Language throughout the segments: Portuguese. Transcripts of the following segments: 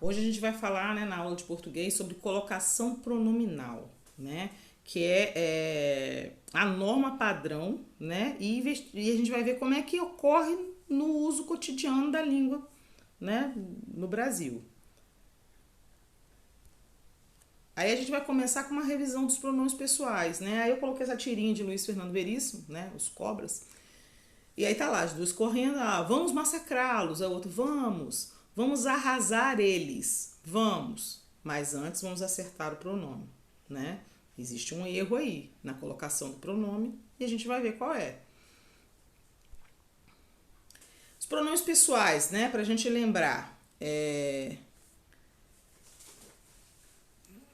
Hoje a gente vai falar, né, na aula de português sobre colocação pronominal, né, que é a norma padrão, né, e a gente vai ver como é que ocorre no uso cotidiano da língua, né, no Brasil. Aí a gente vai começar com uma revisão dos pronomes pessoais, né? Aí eu coloquei essa tirinha de Luiz Fernando Veríssimo, né? Os cobras. E aí tá lá, as duas correndo, vamos massacrá-los, a outra, vamos arrasar eles, vamos. Mas antes vamos acertar o pronome, né? Existe um erro aí na colocação do pronome e a gente vai ver qual é. Os pronomes pessoais, né? Pra gente lembrar,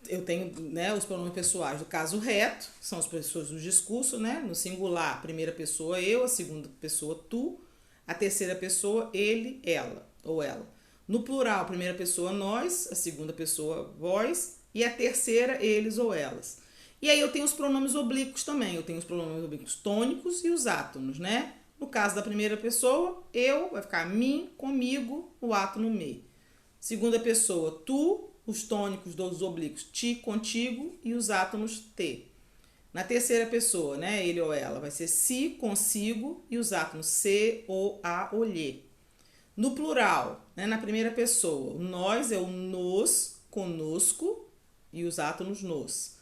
eu tenho, né, os pronomes pessoais do caso reto, que são as pessoas do discurso, né? No singular, primeira pessoa eu, a segunda pessoa tu, a terceira pessoa ele, ela ou ela. No plural, primeira pessoa nós, a segunda pessoa vós e a terceira eles ou elas. E aí eu tenho os pronomes oblíquos também. Eu tenho os pronomes oblíquos tônicos e os átonos, né? No caso da primeira pessoa, eu, vai ficar mim, comigo, o átono me. Segunda pessoa, tu, os tônicos dos oblíquos ti, contigo e os átonos te. Na terceira pessoa, né, ele ou ela, vai ser si, consigo e os átonos se, o, a, o, lhe. No plural, né, na primeira pessoa, o nós é o nos, conosco e os átonos nos.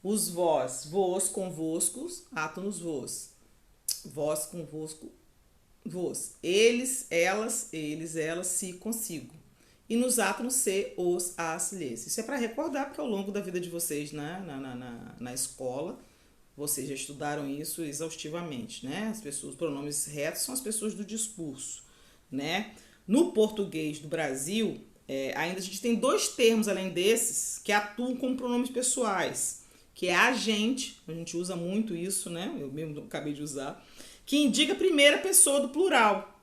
Os vós, vos, convoscos, átonos vos. Vós, convosco, vos. Eles, elas, si, consigo. E nos átonos se, os, as, lhes. Isso é para recordar, porque ao longo da vida de vocês, né, na escola, vocês já estudaram isso exaustivamente, né? As pessoas, os pronomes retos são as pessoas do discurso, né? No português do Brasil, ainda a gente tem dois termos além desses que atuam como pronomes pessoais, que é a gente usa muito isso, né? Eu mesmo acabei de usar, que indica a primeira pessoa do plural.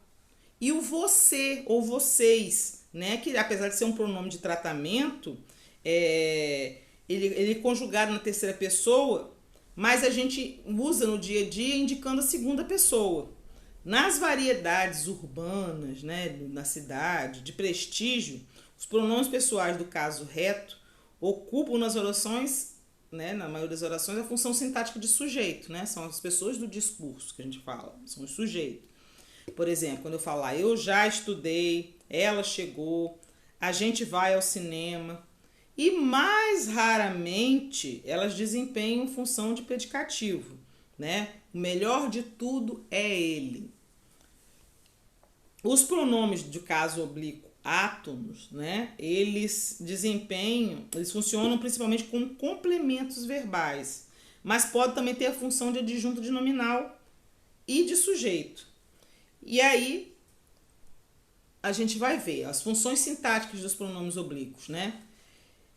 E o você ou vocês, né? Que apesar de ser um pronome de tratamento, ele é conjugado na terceira pessoa, mas a gente usa no dia a dia indicando a segunda pessoa. Nas variedades urbanas, né, na cidade, de prestígio, os pronomes pessoais do caso reto ocupam nas orações, né, na maioria das orações, a função sintática de sujeito, né? São as pessoas do discurso que a gente fala, são os sujeitos. Por exemplo, quando eu falar eu já estudei, ela chegou, a gente vai ao cinema. E mais raramente elas desempenham função de predicativo, né? O melhor de tudo é ele. Os pronomes de caso oblíquo átonos, né? Eles funcionam principalmente como complementos verbais, mas pode também ter a função de adjunto de nominal e de sujeito. E aí a gente vai ver as funções sintáticas dos pronomes oblíquos, né?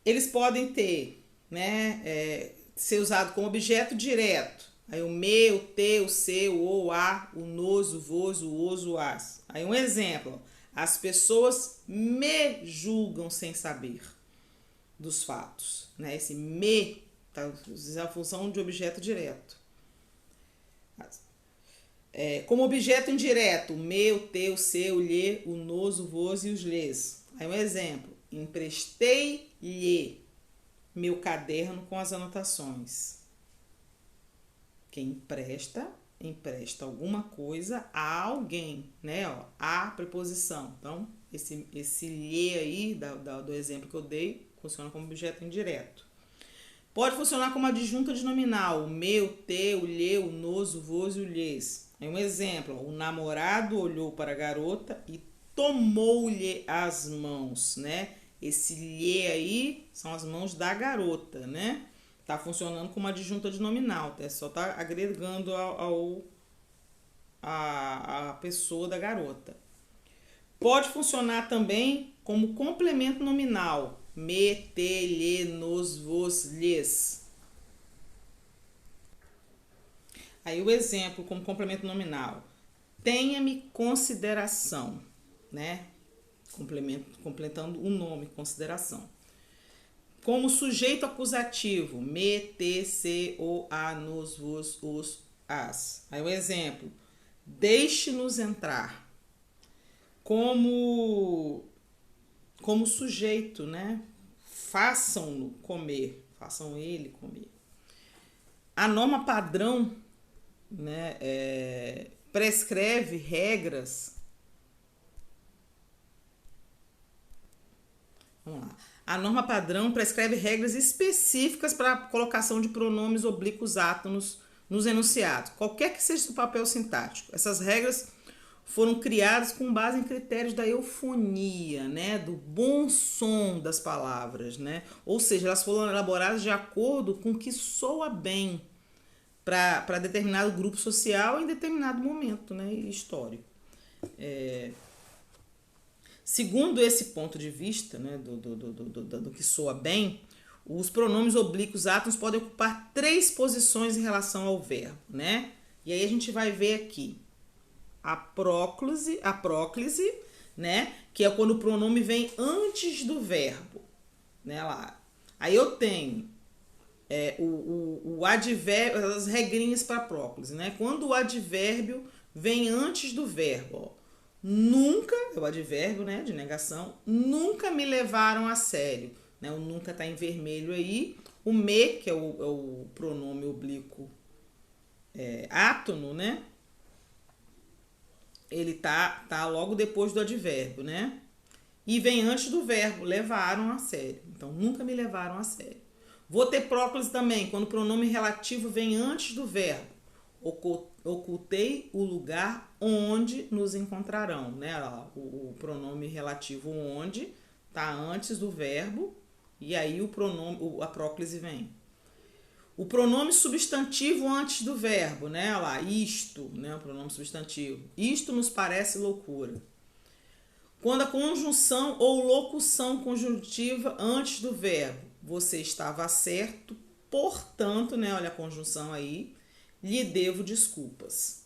Eles podem ter, né, ser usado como objeto direto. Aí o me, o te, o se, o a, o nos, o vos, o os, o as. Aí um exemplo, as pessoas me julgam sem saber dos fatos, né? Esse me tá usando a função de objeto direto. Como objeto indireto, o me, o te, o se, o lhe, o nos, o vos e os lhes. Aí um exemplo, emprestei-lhe meu caderno com as anotações. Quem empresta alguma coisa a alguém, né? Ó, a preposição. Então, esse lhe aí, do exemplo que eu dei, funciona como objeto indireto. Pode funcionar como adjunta de nominal, o me, o te, o lhe, o nos, o vos e o lhes. É um exemplo, ó, o namorado olhou para a garota e tomou-lhe as mãos, né? Esse lhe aí são as mãos da garota, né? Tá funcionando como adjunta de nominal, só tá agregando a pessoa da garota. Pode funcionar também como complemento nominal, me, te, lhe, nos, vos, lhes. Aí o exemplo como complemento nominal, tenha-me consideração, né? Completando o nome, consideração. Como sujeito acusativo, me, te, se, o, a, nos, vos, os, as. Aí o exemplo, deixe-nos entrar. Como como sujeito, né? Façam-no comer, façam ele comer. A norma padrão, né, prescreve regras. Vamos lá. A norma padrão prescreve regras específicas para a colocação de pronomes oblíquos átonos nos enunciados, qualquer que seja o papel sintático. Essas regras foram criadas com base em critérios da eufonia, né, do bom som das palavras, né? Ou seja, elas foram elaboradas de acordo com o que soa bem para determinado grupo social em determinado momento, né, histórico. Segundo esse ponto de vista, né, do que soa bem, os pronomes oblíquos átonos podem ocupar 3 posições em relação ao verbo, né? E aí a gente vai ver aqui a próclise, né, que é quando o pronome vem antes do verbo, né, lá. Aí eu tenho o advérbio, as regrinhas para próclise, né? Quando o advérbio vem antes do verbo, ó. Nunca, é o advérbio, né, de negação, nunca me levaram a sério, né? O nunca tá em vermelho aí. O me, que é o pronome oblíquo átono, né? Ele tá logo depois do advérbio, né? E vem antes do verbo, levaram a sério. Então, nunca me levaram a sério. Vou ter próclise também, quando o pronome relativo vem antes do verbo. Ocultei o lugar onde nos encontrarão, né? O pronome relativo onde tá antes do verbo e aí a próclise vem. O pronome substantivo antes do verbo, né? Olha lá, isto, né? O pronome substantivo. Isto nos parece loucura. Quando a conjunção ou locução conjuntiva antes do verbo, você estava certo, portanto, né? Olha a conjunção aí, lhe devo desculpas.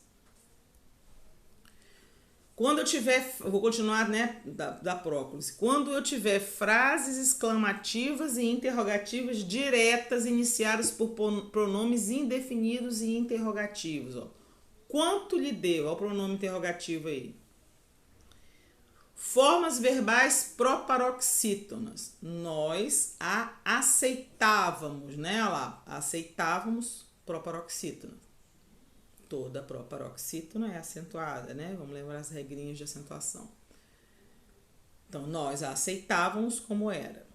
Quando eu tiver, eu vou continuar, né, da próclise. Quando eu tiver frases exclamativas e interrogativas diretas iniciadas por pronomes indefinidos e interrogativos, ó. Quanto lhe deu? Olha o pronome interrogativo aí. Formas verbais proparoxítonas. Nós a aceitávamos, né? Olha lá, aceitávamos proparoxítona. Toda proparoxítona é acentuada, né? Vamos lembrar as regrinhas de acentuação. Então, nós a aceitávamos como era.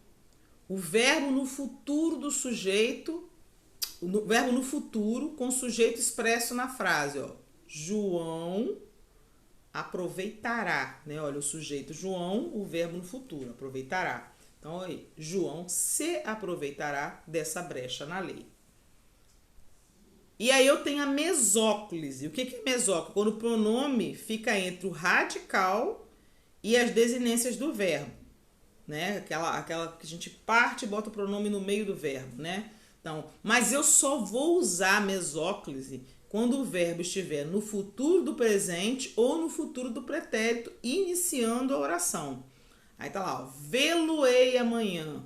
O verbo no futuro do sujeito, o verbo no futuro com sujeito expresso na frase, ó. João aproveitará, né? Olha, o sujeito João, o verbo no futuro, aproveitará. Então, aí, João se aproveitará dessa brecha na lei. E aí eu tenho a mesóclise. O que é mesóclise? Quando o pronome fica entre o radical e as desinências do verbo, né? Aquela que a gente parte e bota o pronome no meio do verbo, né? Então, mas eu só vou usar a mesóclise quando o verbo estiver no futuro do presente ou no futuro do pretérito, iniciando a oração. Aí tá lá, ó, vê-lo-ei amanhã,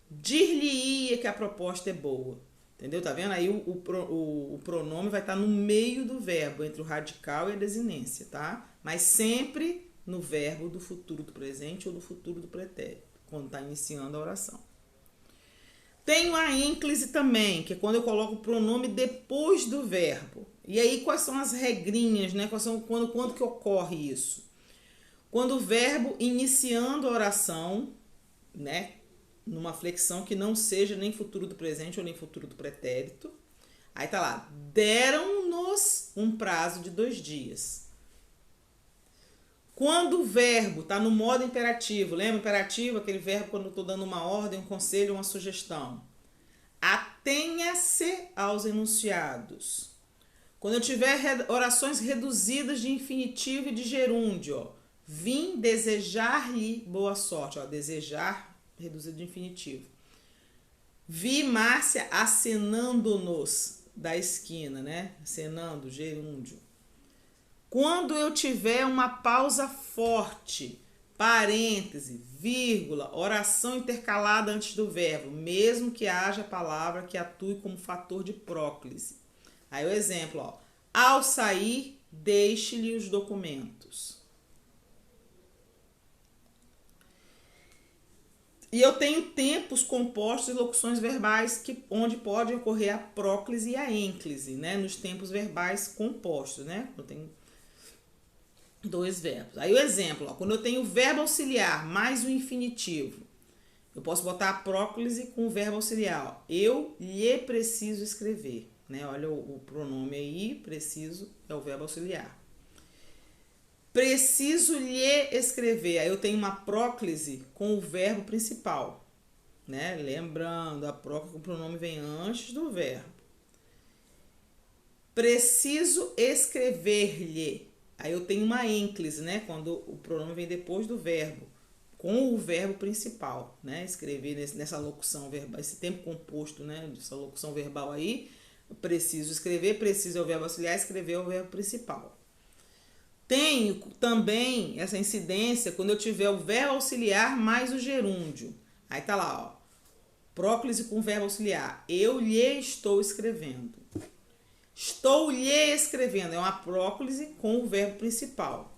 dir-lhe-ia que a proposta é boa. Entendeu? Tá vendo? Aí o pronome vai estar no meio do verbo, entre o radical e a desinência, tá? Mas sempre no verbo do futuro do presente ou do futuro do pretérito, quando está iniciando a oração. Tenho a ênclise também, que é quando eu coloco o pronome depois do verbo. E aí, quais são as regrinhas, né? Quando que ocorre isso? Quando o verbo iniciando a oração, né? Numa flexão que não seja nem futuro do presente ou nem futuro do pretérito. Aí tá lá, deram-nos um prazo de 2 dias. Quando o verbo tá no modo imperativo, lembra imperativo? Aquele verbo quando eu tô dando uma ordem, um conselho, uma sugestão. Atenha-se aos enunciados. Quando eu tiver orações reduzidas de infinitivo e de gerúndio, ó, vim desejar-lhe boa sorte, ó, desejar reduzido de infinitivo. Vi Márcia acenando-nos da esquina, né? Acenando, gerúndio. Quando eu tiver uma pausa forte, parêntese, vírgula, oração intercalada antes do verbo, mesmo que haja palavra que atue como fator de próclise. Aí o exemplo, ó. Ao sair, deixe-lhe os documentos. E eu tenho tempos compostos e locuções verbais onde pode ocorrer a próclise e a ênclise, né? Nos tempos verbais compostos, né? Eu tenho dois verbos. Aí o exemplo, ó, quando eu tenho o verbo auxiliar mais o infinitivo, eu posso botar a próclise com o verbo auxiliar. Ó. Eu lhe preciso escrever, né? Olha o pronome aí, preciso é o verbo auxiliar. Preciso lhe escrever. Aí eu tenho uma próclise com o verbo principal, né? Lembrando, a próclise com o pronome vem antes do verbo. Preciso escrever-lhe. Aí eu tenho uma ênclise, né? Quando o pronome vem depois do verbo, com o verbo principal, né? Escrever nessa locução verbal, esse tempo composto, né? Dessa locução verbal aí. Preciso escrever, preciso é o verbo auxiliar, escrever é o verbo principal. Tenho também essa incidência quando eu tiver o verbo auxiliar mais o gerúndio. Aí tá lá, ó. Próclise com verbo auxiliar. Eu lhe estou escrevendo. Estou lhe escrevendo. É uma próclise com o verbo principal.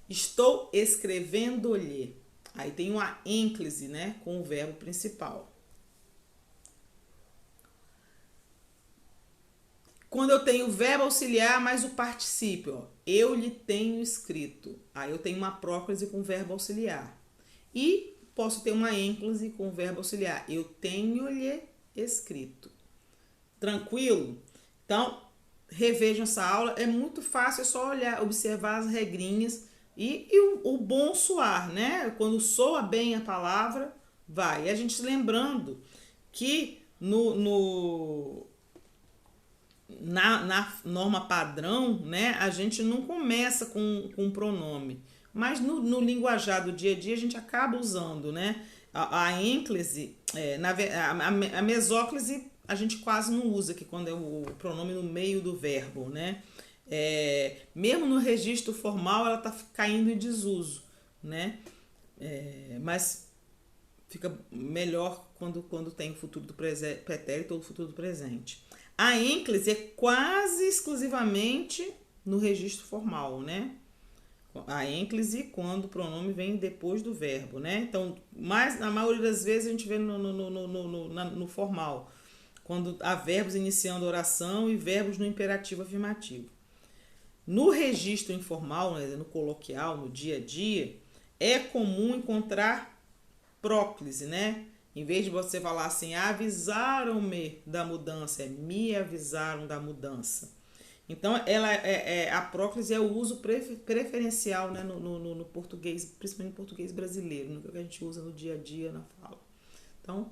Estou escrevendo-lhe. Aí tem uma ênclise, né? Com o verbo principal. Quando eu tenho o verbo auxiliar mais o particípio, ó, eu lhe tenho escrito. Aí eu tenho uma próclise com o verbo auxiliar. E posso ter uma ênclise com o verbo auxiliar. Eu tenho-lhe escrito. Tranquilo? Então, revejam essa aula. É muito fácil, é só olhar, observar as regrinhas e o bom soar, né? Quando soa bem a palavra, vai. E a gente lembrando que na norma padrão, né, a gente não começa com pronome, mas no linguajar do dia a dia a gente acaba usando, né? A ênclise, a mesóclise a gente quase não usa, que quando é o pronome no meio do verbo, né? Mesmo no registro formal ela está caindo em desuso, né? Mas fica melhor quando tem o futuro do pretérito ou o futuro do presente. A ênclise é quase exclusivamente no registro formal, né? A ênclise quando o pronome vem depois do verbo, né? Então, na maioria das vezes a gente vê no formal, quando há verbos iniciando a oração e verbos no imperativo afirmativo. No registro informal, né, no coloquial, no dia a dia, é comum encontrar próclise, né? Em vez de você falar assim, avisaram-me da mudança, me avisaram da mudança. Então, a próclise é o uso preferencial, né, no português, principalmente no português brasileiro, no que a gente usa no dia a dia na fala. Então,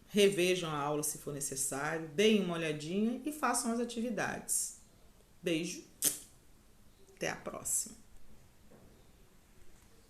revejam a aula se for necessário, deem uma olhadinha e façam as atividades. Beijo, até a próxima.